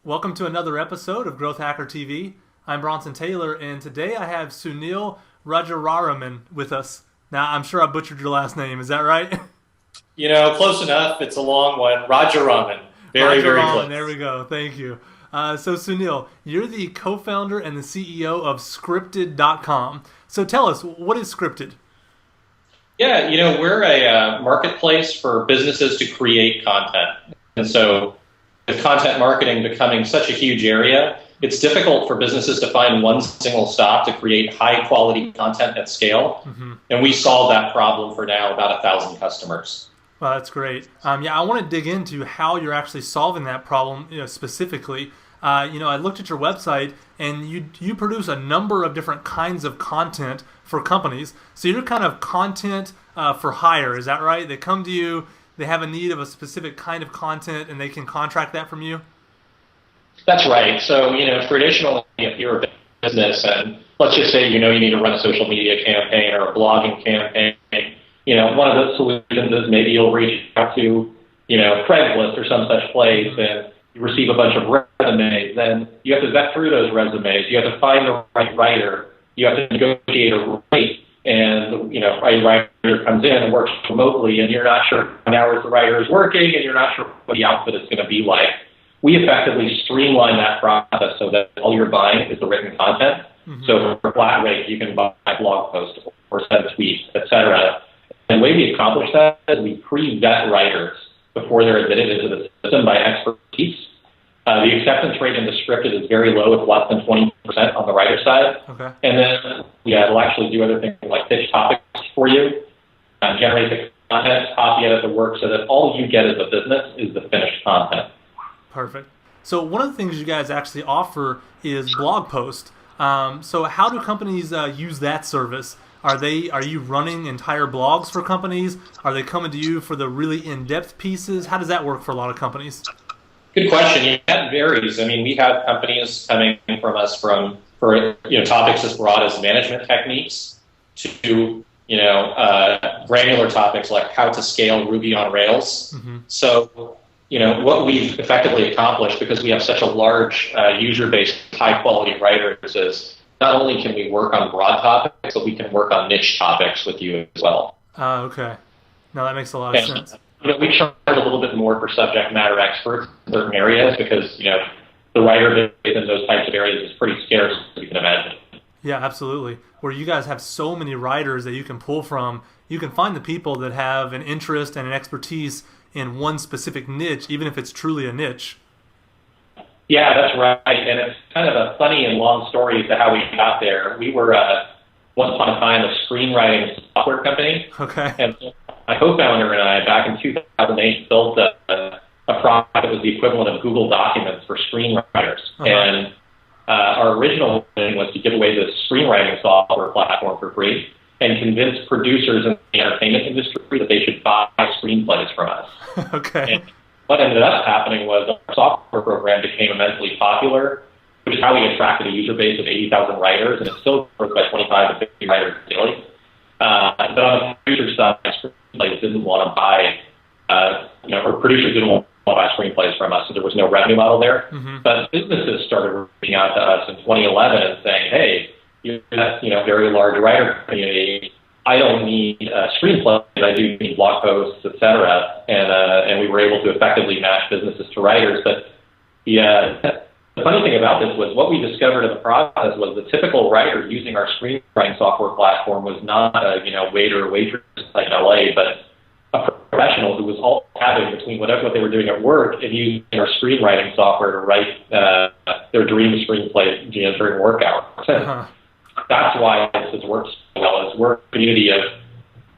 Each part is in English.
Welcome to another episode of Growth Hacker TV. I'm Bronson Taylor, and today I have Sunil Rajaraman with us. Now, I'm sure I butchered your last name. Is that right? Close enough. It's a long one. Rajaraman. Very close. There we go. Thank you. So, Sunil, you're the co-founder and the CEO of Scripted.com. So tell us, what is Scripted? Yeah, we're a marketplace for businesses to create content. And so with content marketing becoming such a huge area, it's difficult for businesses to find one single stop to create high-quality content at scale. Mm-hmm. And we solve that problem for now about 1,000 customers. Well, that's great. I want to dig into how you're actually solving that problem specifically. I looked at your website, and you produce a number of different kinds of content for companies. So you're kind of content for hire, is that right? They come to you, they have a need of a specific kind of content, and they can contract that from you? That's right. So, traditionally, if you're a business and let's just say, you need to run a social media campaign or a blogging campaign, one of those solutions is maybe you'll reach out to, Craigslist or some such place and you receive a bunch of resumes. Then you have to vet through those resumes. You have to find the right writer. You have to negotiate a rate. And, a writer comes in and works remotely, and you're not sure how many hours the writer is working, and you're not sure what the output is going to be like. We effectively streamline that process so that all you're buying is the written content. Mm-hmm. So for a flat rate, you can buy blog posts or send tweets, etc. And the way we accomplish that is we pre-vet writers before they're admitted into the system by expertise. The acceptance rate in the scripted is very low. It's less than 20% on the writer side. Okay. And then, we'll actually do other things like pitch topics for you, generate the content, copy edit the work so that all you get as a business is the finished content. Perfect. So one of the things you guys actually offer is blog post. So how do companies use that service? Are you running entire blogs for companies? Are they coming to you for the really in-depth pieces? How does that work for a lot of companies? Good question. Yeah, that varies. We have companies coming from us for topics as broad as management techniques to granular topics like how to scale Ruby on Rails. Mm-hmm. So what we've effectively accomplished, because we have such a large user base, high quality writers, is not only can we work on broad topics, but we can work on niche topics with you as well. Okay. No, that makes a lot of sense. We charge a little bit more for subject matter experts in certain areas because, the writer base in those types of areas is pretty scarce, as you can imagine. Yeah, absolutely. Where you guys have so many writers that you can pull from, you can find the people that have an interest and an expertise in one specific niche, even if it's truly a niche. Yeah, that's right. And it's kind of a funny and long story as to how we got there. We were, once upon a time, a screenwriting software company. Okay. And my co-founder and I, back in 2008, built a product that was the equivalent of Google Documents for screenwriters. Uh-huh. And our original thing was to give away this screenwriting software platform for free and convince producers in the entertainment industry that they should buy screenplays from us. Okay. And what ended up happening was our software program became immensely popular, which is how we attracted a user base of 80,000 writers, and it still grows by 25 to 50 writers daily. But on the producer side, screenplays didn't want to buy, or producers didn't want to buy screenplays from us, so there was no revenue model there. Mm-hmm. But businesses started reaching out to us in 2011 and saying, hey, you're that very large writer community. I don't need screenplays, I do need blog posts, et cetera. And we were able to effectively match businesses to writers. But the funny thing about this was what we discovered in the process was the typical writer using our screenwriting software platform was not a waiter or waitress like in LA, but a professional who was all tabbing between what they were doing at work and using our screenwriting software to write their dream screenplay during work hours. Uh-huh. That's why this has worked so well. We're a community of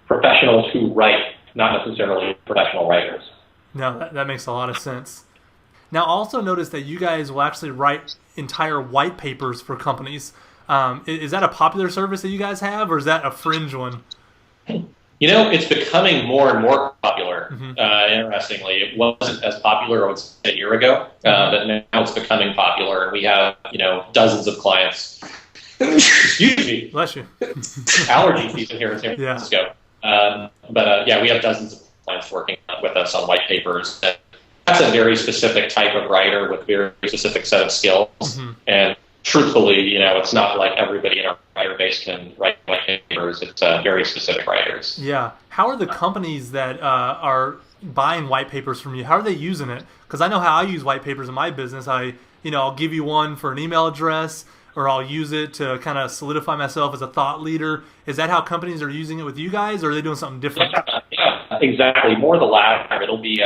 professionals who write, not necessarily professional writers. No, that makes a lot of sense. Now, also notice that you guys will actually write entire white papers for companies. Is that a popular service that you guys have, or is that a fringe one? It's becoming more and more popular. Mm-hmm. Interestingly, it wasn't as popular, I would say, a year ago, but now it's becoming popular, and we have, dozens of clients. Excuse me. Bless you. Allergy season here in San Francisco. Yeah. We have dozens of clients working with us on white papers. that's a very specific type of writer with very specific set of skills. Mm-hmm. And truthfully, it's not like everybody in our writer base can write white papers. It's very specific writers. Yeah. How are the companies that are buying white papers from you? How are they using it? Because I know how I use white papers in my business. I'll give you one for an email address, or I'll use it to kind of solidify myself as a thought leader. Is that how companies are using it with you guys, or are they doing something different? Yeah, exactly. More the latter. It'll be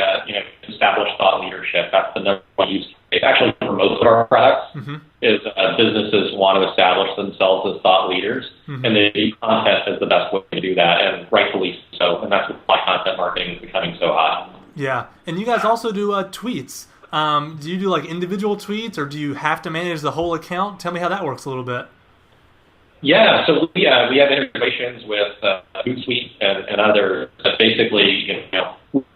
established thought leadership. That's the number one use case. Actually, for most of our products, mm-hmm. is businesses want to establish themselves as thought leaders, mm-hmm. and they see content as the best way to do that, and rightfully so. And that's why content marketing is becoming so hot. Yeah, and you guys also do tweets. Do you do like individual tweets, or do you have to manage the whole account? Tell me how that works a little bit. Yeah, so we have integrations with Hootsuite and others. Basically,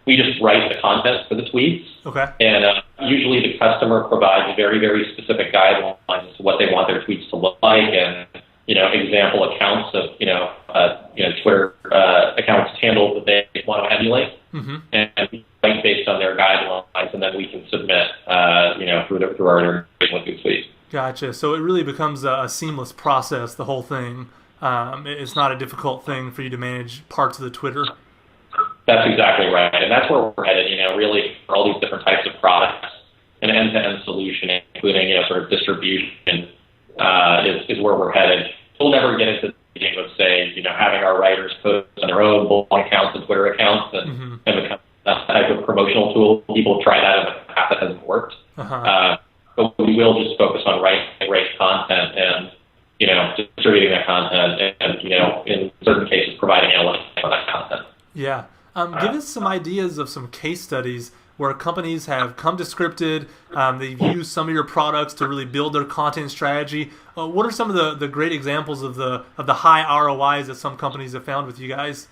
we just write the content for the tweets. Okay. And usually the customer provides very, very specific guidelines as to what they want their tweets to look like, and example accounts of Twitter accounts handled that they want to emulate, mm-hmm. and we write based on their guidelines, and then we can submit through our integration with Hootsuite. Gotcha. So it really becomes a seamless process, the whole thing. It's not a difficult thing for you to manage parts of the Twitter. That's exactly right. And that's where we're headed, really, for all these different types of products. An end-to-end solution, including, sort of distribution, is where we're headed. We'll never get into the game of, say, having our writers post on their own blog accounts and Twitter accounts and become that type of promotional tool. People try that in the past, that hasn't worked. Uh-huh. But we will just focus on writing great content and, distributing that content and, in certain cases, providing analytics on that content. Yeah. Give us some ideas of some case studies where companies have come to Scripted, they've used some of your products to really build their content strategy. What are some of the great examples of the high ROIs that some companies have found with you guys?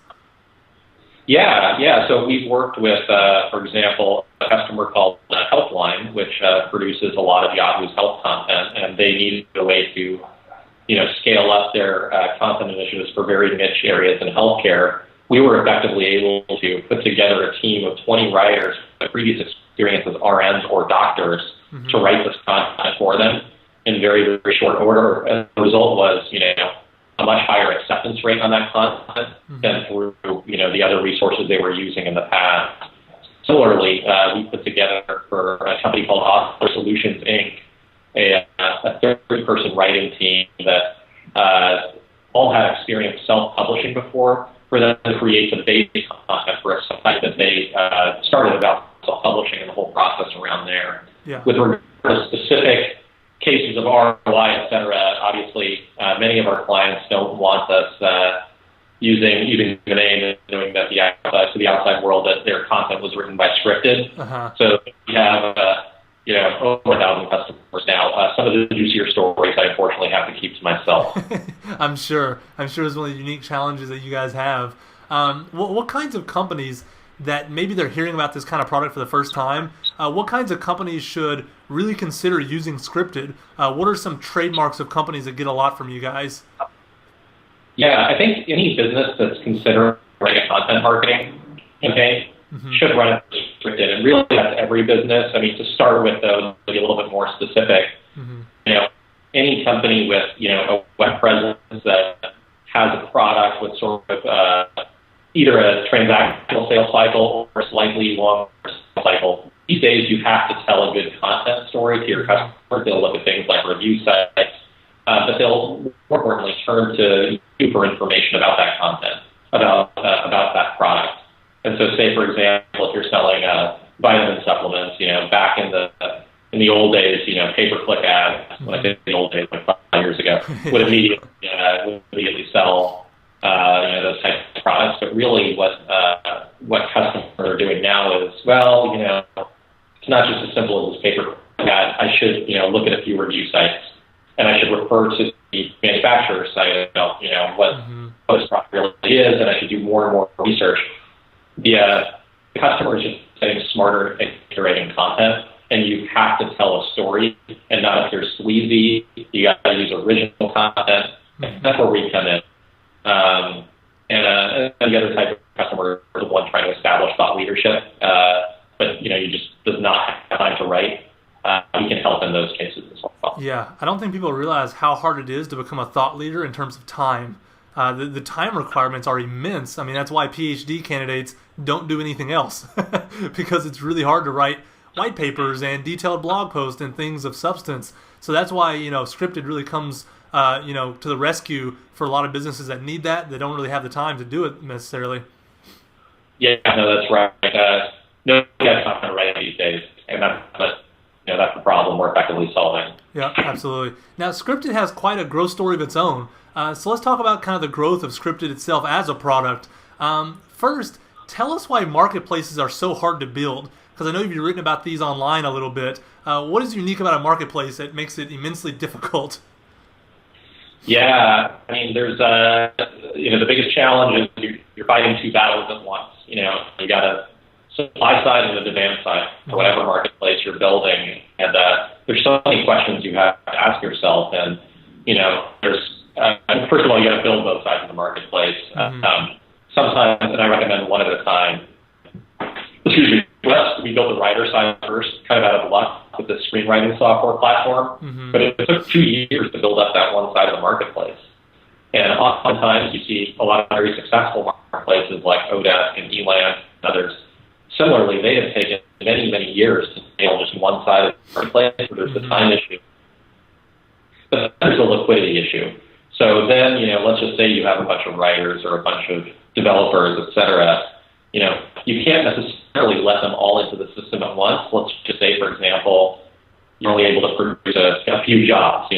Yeah. So we've worked with, for example, a customer called Healthline, which produces a lot of Yahoo's health content, and they needed a way to, scale up their content initiatives for very niche areas in healthcare. We were effectively able to put together a team of 20 writers with previous experience as RNs or doctors, mm-hmm. to write this content for them in very, very short order. And the result was, a much higher acceptance rate on that content, mm-hmm. than through, the other resources they were using in the past. Similarly, we put together for a company called Author Solutions, Inc., a 30-person writing team that all had experience self-publishing before, for them to create the basic content for a site that they started about self-publishing and the whole process around there. Yeah. With regard to specific cases of ROI, et cetera, obviously many of our clients don't want us using the name and knowing that to the outside world that their content was written by Scripted. Uh-huh. So we have over 1,000 customers now. Some of the juicier stories I unfortunately have to keep to myself. I'm sure it's one of the unique challenges that you guys have. What kinds of companies that maybe they're hearing about this kind of product for the first time, what kinds of companies should really consider using Scripted? What are some trademarks of companies that get a lot from you guys? Yeah, I think any business that's considering a content marketing campaign, mm-hmm. should run it Scripted. And really that's every business. I mean, to start with, though, to be a little bit more specific, mm-hmm. Any company with, a web presence that has a product with sort of either a transactional sales cycle or a slightly longer sales cycle. These days, you have to tell a good content story to your customers. They'll look at things like review sites, but they'll, more importantly, turn to you for information about that content, about that product. And so, say, for example, if you're selling vitamin supplements, back in the old days, pay-per-click ads, when I say the old days, like 5 years ago, would immediately sell those types of products. But really what customers are doing now is, it's not just as simple as this pay-per-click ad. I should, look at a few review sites, and I should refer to the manufacturer's site about, what mm-hmm. this product really is, and I should do more and more research. The customer is just getting smarter at curating content, and you have to tell a story and not appear sleazy. You got to use original content. Mm-hmm. That's where we come in. And the other type of customer is the one trying to establish thought leadership, but you just does not in those cases as well. Yeah, I don't think people realize how hard it is to become a thought leader in terms of time. The time requirements are immense. I mean, that's why PhD candidates don't do anything else because it's really hard to write white papers and detailed blog posts and things of substance. So that's why, Scripted really comes, to the rescue for a lot of businesses that need that. They don't really have the time to do it necessarily. Yeah, no, that's right. Nobody has time to write these days, and that's the problem we're effectively solving. Yeah, absolutely. Now, Scripted has quite a growth story of its own. So let's talk about kind of the growth of Scripted itself as a product. First, tell us why marketplaces are so hard to build, because I know you've written about these online a little bit. What is unique about a marketplace that makes it immensely difficult? Yeah, I mean, there's the biggest challenge is you're fighting two battles at once. You got a supply side and the demand side for whatever marketplace you're building, and there's so many questions you have to ask yourself. And there's first of all, you got to build both sides of the marketplace. Sometimes, and I recommend one at a time. Excuse me. We built the writer side first, kind of out of luck with the screenwriting software platform. But it took 2 years to build up that one side of the marketplace. And oftentimes you see a lot of very successful marketplaces like Odesk and Elan and others. Similarly, they have taken many, many years to nail just one side of the marketplace. So there's the time issue. But there's a liquidity issue. So then, let's just say you have a bunch of writers or a bunch of developers, et cetera. You can't necessarily let them all into the system at once. Let's just say, for example, you're only able to produce a few jobs.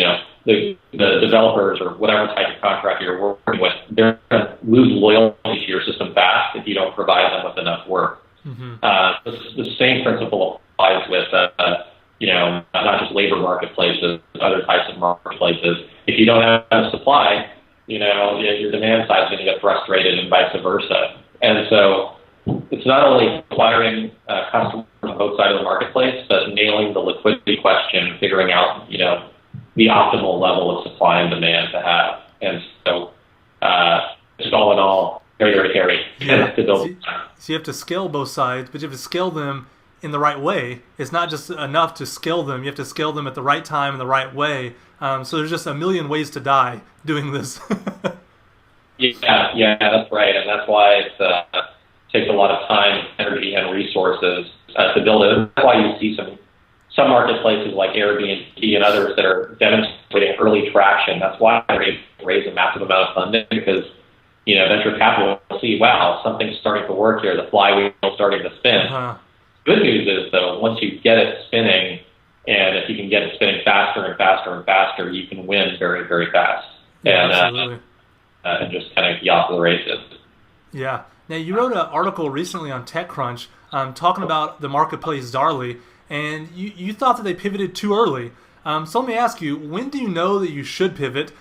The developers or whatever type of contractor you're working with, they're going to lose loyalty to your system fast if you don't provide them with enough work. The same principle applies with, not just labor marketplaces, other types of marketplaces. If you don't have enough supply, your demand side is going to get frustrated and vice versa. And so it's not only acquiring customers on both sides of the marketplace, but nailing the liquidity question, figuring out, the optimal level of supply and demand to have. And so just all in all, very, very hairy to build. So you have to scale both sides, but you have to scale them in the right way. It's not just enough to scale them. You have to scale them at the right time in the right way. So there's just a million ways to die doing this. Yeah, that's right. And that's why it takes a lot of time, energy, and resources to build it. That's why you see some marketplaces like Airbnb and others that are demonstrating early traction. That's why they raise a massive amount of funding, because venture capital will see, wow, something's starting to work here. The flywheel is starting to spin. Good news is, though, once you get it spinning, and if you can get it spinning faster and faster and faster, you can win very, very fast. Absolutely. And just kind of get off the races. Yeah. Now, you wrote an article recently on Techcrunch talking about the marketplace Zarly, and you thought that they pivoted too early. So let me ask you, when do you know that you should pivot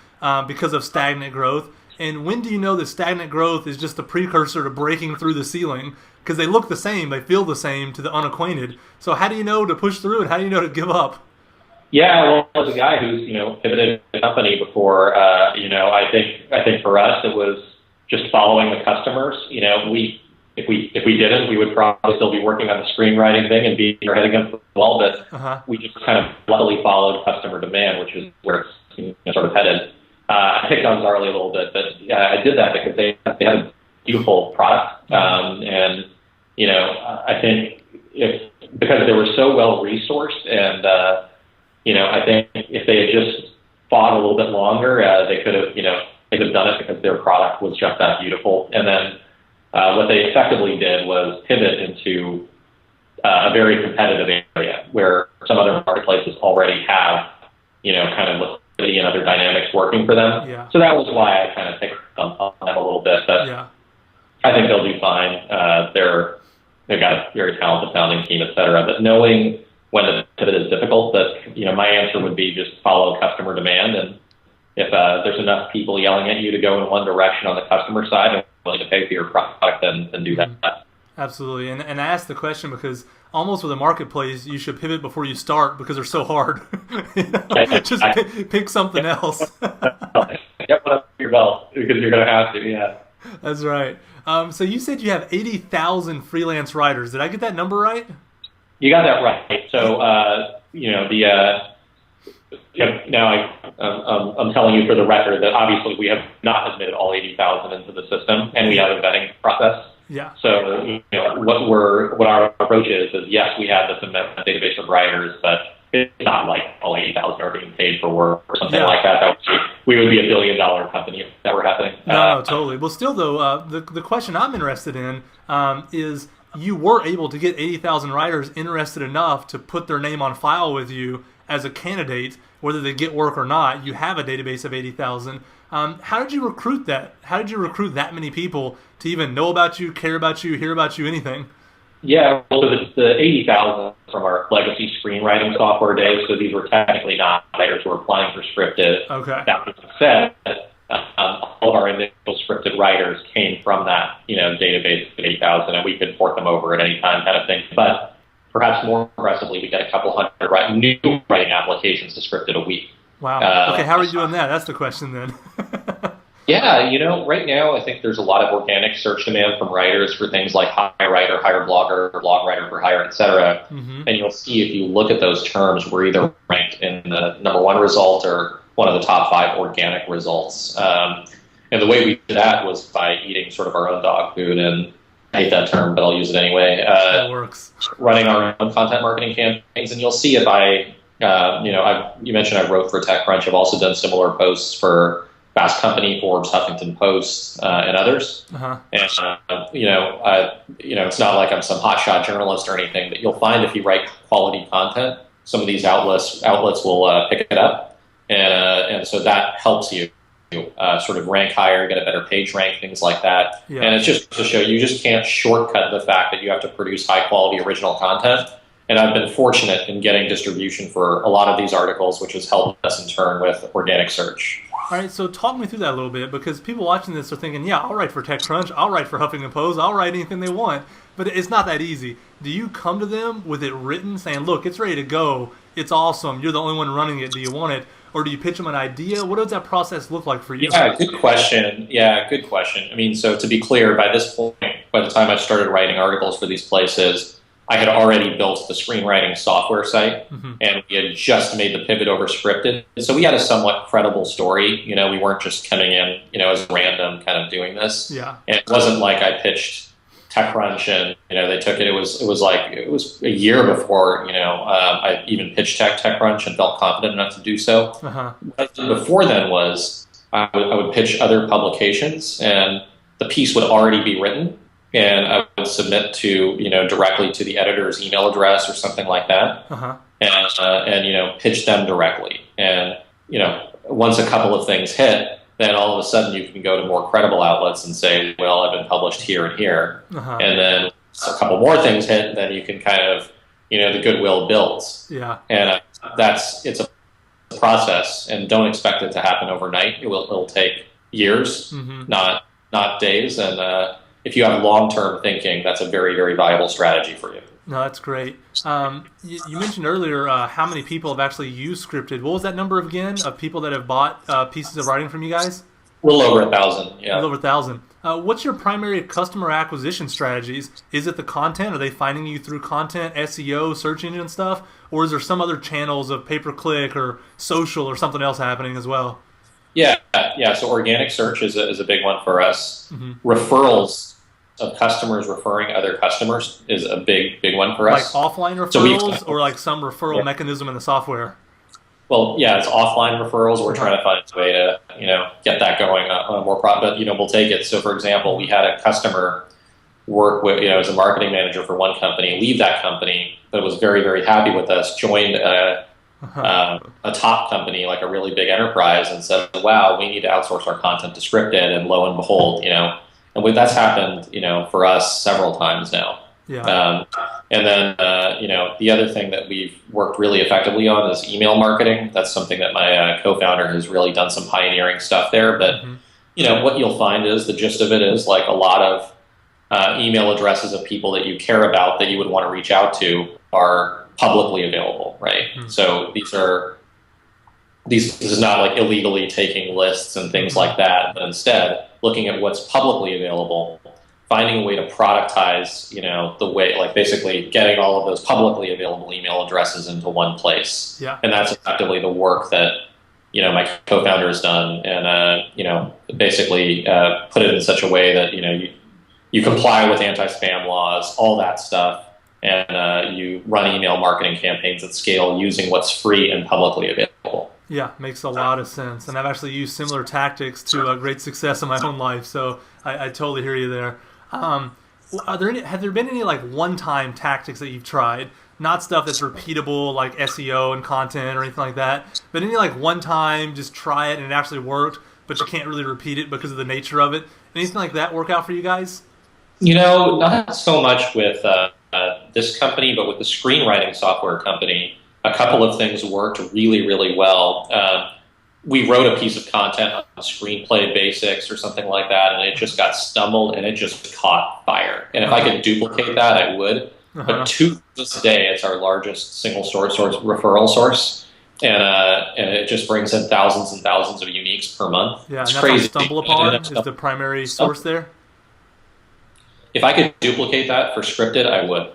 because of stagnant growth? And when do you know that stagnant growth is just the precursor to breaking through the ceiling? Because they look the same, they feel the same to the unacquainted. So how do you know to push through it? How do you know to give up? Yeah, well, as a guy who's pivoted a company before, I think for us it was just following the customers. If we didn't, we would probably still be working on the screenwriting thing and beating our head against the wall. But we just kind of luckily followed customer demand, which is where it's sort of headed. I picked on Zarly a little bit, but I did that because they had a beautiful product, and I think because they were so well resourced, and I think if they had just fought a little bit longer, they could have done it because their product was just that beautiful. And then what they effectively did was pivot into a very competitive area where some other marketplaces already have kind of liquidity and other dynamics working for them. Yeah. So that was why I kind of picked on them a little bit. But I think they'll do fine. They've got a very talented founding team, et cetera. But knowing when to pivot is difficult. But my answer would be just follow customer demand, and if there's enough people yelling at you to go in one direction on the customer side and willing to pay for your product, then do that. Absolutely. And I asked the question because almost with a marketplace, you should pivot before you start because they're so hard. Just pick something else. Get one up your belt because you're going to have to, yeah. That's right. So you said you have 80,000 freelance writers. Did I get that number right? You got that right. So, Now I'm telling you for the record that obviously we have not admitted all 80,000 into the system, and we have a vetting process. Yeah. So what our approach is yes, we have this immense database of writers, but it's not like all 80,000 are being paid for work or something like that. We would be $1 billion company if that were happening. No, totally. Well, still though, the question I'm interested in is you were able to get 80,000 writers interested enough to put their name on file with you as a candidate, whether they get work or not. You have a database of 80,000. How did you recruit that? How did you recruit that many people to even know about you, care about you, hear about you, anything? Yeah, well, the 80,000 from our legacy screenwriting software days, so these were technically not writers who were applying for scripted. Okay. That being said, all of our initial scripted writers came from that, database of 80,000, and we could port them over at any time, kind of thing. But perhaps more aggressively, we got a couple hundred new writing applications to Scripted a week. Wow. Okay, how are you doing that? That's the question then. Yeah, right now I think there's a lot of organic search demand from writers for things like hire writer, hire blogger, blog writer for hire, etc. Mm-hmm. And you'll see if you look at those terms, we're either ranked in the #1 result or one of the top 5 organic results. And the way we did that was by eating sort of our own dog food, and I hate that term, but I'll use it anyway. That works. Running our own content marketing campaigns, and you'll see if you mentioned I wrote for Techcrunch. I've also done similar posts for Fast Company, Forbes, Huffington Post, and others. Uh-huh. And it's not like I'm some hotshot journalist or anything, but you'll find if you write quality content, some of these outlets will pick it up, and so that helps you sort of rank higher, get a better page rank, things like that. Yeah. And it's just to show you just can't shortcut the fact that you have to produce high quality original content. And I've been fortunate in getting distribution for a lot of these articles, which has helped us in turn with organic search. All right, so talk me through that a little bit, because people watching this are thinking, yeah, I'll write for TechCrunch, I'll write for Huffington Post, I'll write anything they want. But it's not that easy. Do you come to them with it written saying, look, it's ready to go, it's awesome, you're the only one running it, do you want it? Or do you pitch them an idea? What does that process look like for you? Yeah, good question. I mean, so to be clear, by this point, by the time I started writing articles for these places, I had already built the screenwriting software site, mm-hmm. and we had just made the pivot over scripted. So we had a somewhat credible story. We weren't just coming in, as random kind of doing this. Yeah. And it wasn't like I pitched Techcrunch and, they took it. It was a year before, I even pitched Techcrunch and felt confident enough to do so. Uh-huh. But before then was I would pitch other publications, and the piece would already be written. And I would submit to, directly to the editor's email address or something like that, uh-huh. and pitch them directly. And, once a couple of things hit, then all of a sudden you can go to more credible outlets and say, well, I've been published here and here. Uh-huh. And then a couple more things hit, then you can kind of, the goodwill builds. Yeah. And it's a process, and don't expect it to happen overnight. It'll take years, mm-hmm. not days. And, if you have long-term thinking, that's a very, very viable strategy for you. No, that's great. You mentioned earlier how many people have actually used Scripted. What was that number again of people that have bought pieces of writing from you guys? A little over 1,000, yeah. A little over 1,000. What's your primary customer acquisition strategies? Is it the content? Are they finding you through content, SEO, search engine stuff? Or is there some other channels of pay-per-click or social or something else happening as well? Yeah. So organic search is a big one for us. Mm-hmm. Referrals of customers referring other customers is a big one for us. Like offline referrals, or like some referral mechanism in the software? Well, yeah, it's offline referrals. We're trying to find a way to, get that going on a more but we'll take it. So, for example, we had a customer work with, as a marketing manager for one company, leave that company, but was very, very happy with us, joined a top company, like a really big enterprise, and said, wow, we need to outsource our content to Scripted, and lo and behold, and that's happened, for us several times now. Yeah. And then, the other thing that we've worked really effectively on is email marketing. That's something that my co-founder has really done some pioneering stuff there. But, mm-hmm. What you'll find is the gist of it is like a lot of email addresses of people that you care about that you would want to reach out to are publicly available, right? Mm-hmm. So this is not like illegally taking lists and things like that, but instead looking at what's publicly available, finding a way to productize, the way, like basically getting all of those publicly available email addresses into one place. Yeah. And that's effectively the work that, my co-founder has done, and, basically put it in such a way that, you comply with anti-spam laws, all that stuff, and you run email marketing campaigns at scale using what's free and publicly available. Yeah, makes a lot of sense. And I've actually used similar tactics to great success in my own life, so I totally hear you there. Have there been any like one-time tactics that you've tried? Not stuff that's repeatable like SEO and content or anything like that, but any like one time, just try it and it actually worked, but you can't really repeat it because of the nature of it. Anything like that work out for you guys? Not so much with this company, but with the screenwriting software company, a couple of things worked really, really well. We wrote a piece of content on screenplay basics or something like that, and it just got stumbled and it just caught fire. And if I could duplicate that, I would. But to this day, it's our largest single source referral source, and it just brings in thousands and thousands of uniques per month. Yeah, it's and crazy. StumbleUpon is the primary source there. If I could duplicate that for scripted, I would.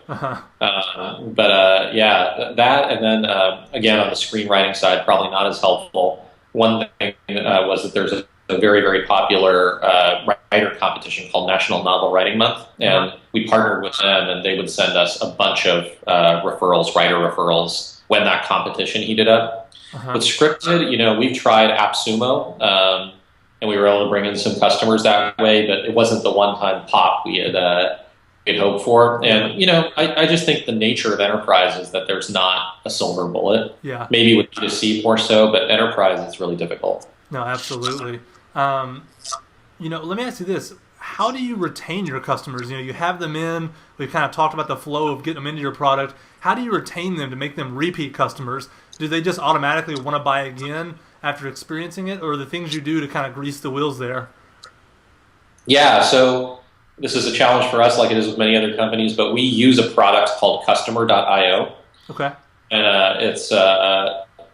That, and then again on the screenwriting side, probably not as helpful. One thing was that there's a very, very popular writer competition called National Novel Writing Month, and we partnered with them, and they would send us a bunch of writer referrals when that competition heated up. With scripted, we've tried AppSumo, and we were able to bring in some customers that way, but it wasn't the one-time pop we had hoped for. And, I just think the nature of enterprise is that there's not a silver bullet. Yeah. Maybe with B2C more so, but enterprise is really difficult. No, absolutely. Let me ask you this. How do you retain your customers? You have them in. We've kind of talked about the flow of getting them into your product. How do you retain them to make them repeat customers? Do they just automatically want to buy again after experiencing it, or are the things you do to kind of grease the wheels there? Yeah, so this is a challenge for us like it is with many other companies, but we use a product called customer.io. Okay. And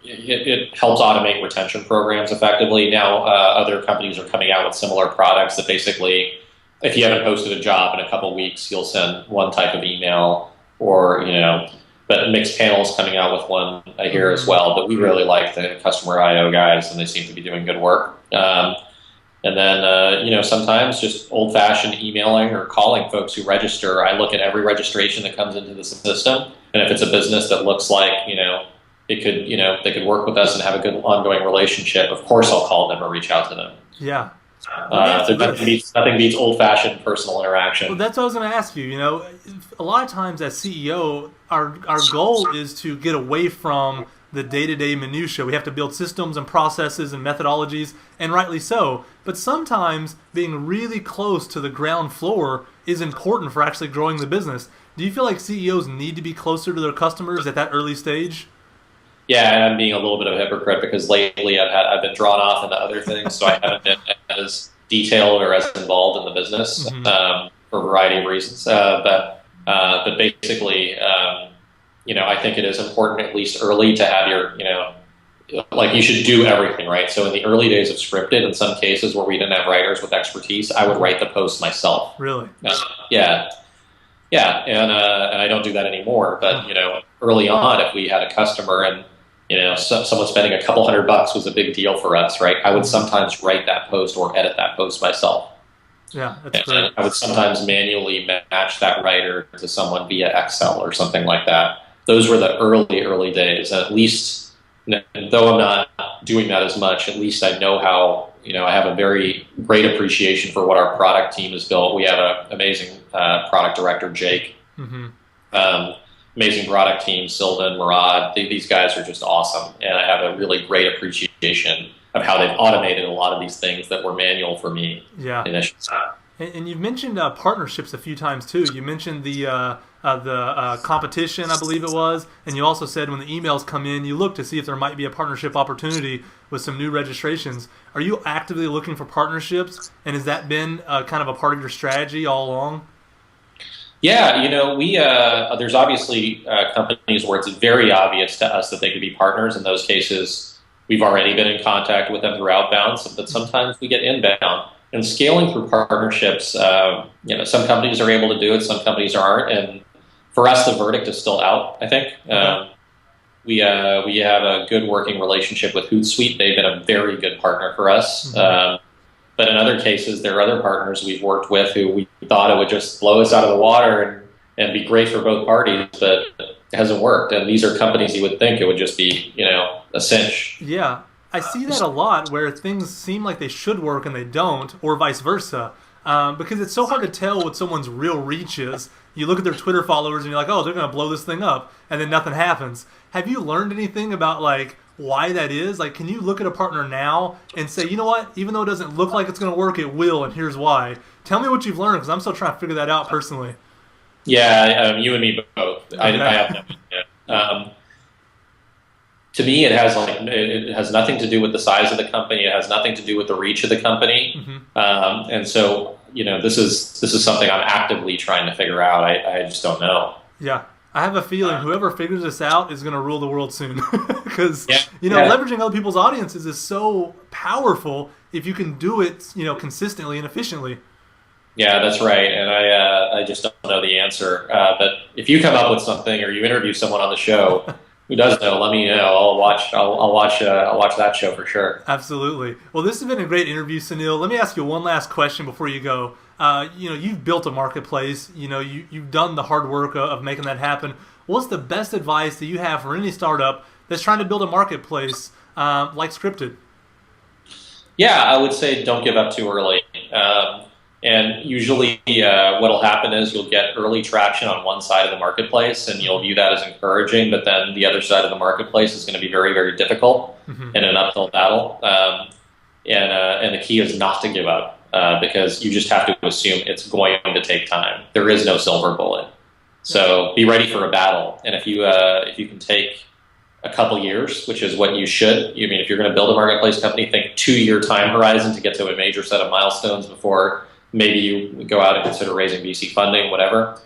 it helps automate retention programs effectively. Now, other companies are coming out with similar products that basically, if you haven't posted a job in a couple of weeks, you'll send one type of email, or, but Mixed Panel's coming out with one, I hear, as well. But we really like the Customer.io guys, and they seem to be doing good work. And then, sometimes just old-fashioned emailing or calling folks who register. I look at every registration that comes into the system, and if it's a business that looks like, it could, they could work with us and have a good ongoing relationship, of course I'll call them or reach out to them. Yeah. Nothing beats old-fashioned personal interaction. Well, that's what I was going to ask you. A lot of times as CEO, our goal is to get away from the day-to-day minutia. We have to build systems and processes and methodologies, and rightly so. But sometimes being really close to the ground floor is important for actually growing the business. Do you feel like CEOs need to be closer to their customers at that early stage? Yeah, and I'm being a little bit of a hypocrite because lately I've been drawn off into other things, so I haven't been as detailed or as involved in the business for a variety of reasons. But basically, I think it is important, at least early, to have your, you should do everything, right? So in the early days of scripted, in some cases where we didn't have writers with expertise, I would write the post myself. Really? Yeah, and I don't do that anymore. But early on, if we had a customer and someone spending a couple $100 was a big deal for us, right? I would sometimes write that post or edit that post myself. Yeah, that's great. I would sometimes manually match that writer to someone via Excel or something like that. Those were the early days. And at least, though I'm not doing that as much, at least I know how, I have a very great appreciation for what our product team has built. We have an amazing product director, Jake. Amazing product team, Sylvan, Murad. These guys are just awesome. And I have a really great appreciation of how they've automated a lot of these things that were manual for me. Yeah. Initially. And you've mentioned partnerships a few times too. You mentioned the competition, I believe it was, and you also said when the emails come in, you look to see if there might be a partnership opportunity with some new registrations. Are you actively looking for partnerships, and has that been kind of a part of your strategy all along? Yeah, we there's obviously companies where it's very obvious to us that they could be partners. In those cases, we've already been in contact with them through outbound, but sometimes we get inbound. And scaling through partnerships, some companies are able to do it, some companies aren't. And for us, the verdict is still out, I think. We have a good working relationship with Hootsuite. They've been a very good partner for us. But in other cases, there are other partners we've worked with who we thought it would just blow us out of the water and be great for both parties, but it hasn't worked. And these are companies you would think it would just be, a cinch. Yeah. I see that a lot where things seem like they should work and they don't, or vice versa. Because it's so hard to tell what someone's real reach is. You look at their Twitter followers and you're like, oh, they're going to blow this thing up, and then nothing happens. Have you learned anything about why that is? Can you look at a partner now and say, you know what, even though it doesn't look like it's going to work, it will, and here's why. Tell me what you've learned, because I'm still trying to figure that out personally. Yeah, you and me both. Okay. I have no idea. To me, it has nothing to do with the size of the company. It has nothing to do with the reach of the company. And so, this is something I'm actively trying to figure out. I just don't know. Yeah. I have a feeling whoever figures this out is going to rule the world soon. Because, leveraging other people's audiences is so powerful if you can do it, consistently and efficiently. Yeah, that's right. And I just don't know the answer. But if you come up with something or you interview someone on the show who does know, let me know. I'll watch that show for sure. Absolutely. Well, this has been a great interview, Sunil. Let me ask you one last question before you go. You've built a marketplace. You've done the hard work of making that happen. What's the best advice that you have for any startup that's trying to build a marketplace like Scripted? Yeah, I would say don't give up too early. And usually what'll happen is you'll get early traction on one side of the marketplace and you'll view that as encouraging, but then the other side of the marketplace is going to be very, very difficult in an uphill battle. And the key is not to give up because you just have to assume it's going to take time. There is no silver bullet. So be ready for a battle. And if you can take a couple years, which is what you should, if you're going to build a marketplace company, think 2-year time horizon to get to a major set of milestones before maybe you go out and consider raising VC funding, whatever.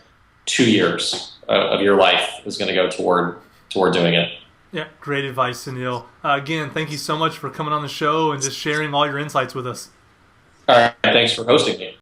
2 years of your life is going to go toward doing it. Yeah, great advice, Sunil. Again, thank you so much for coming on the show and just sharing all your insights with us. All right, thanks for hosting me.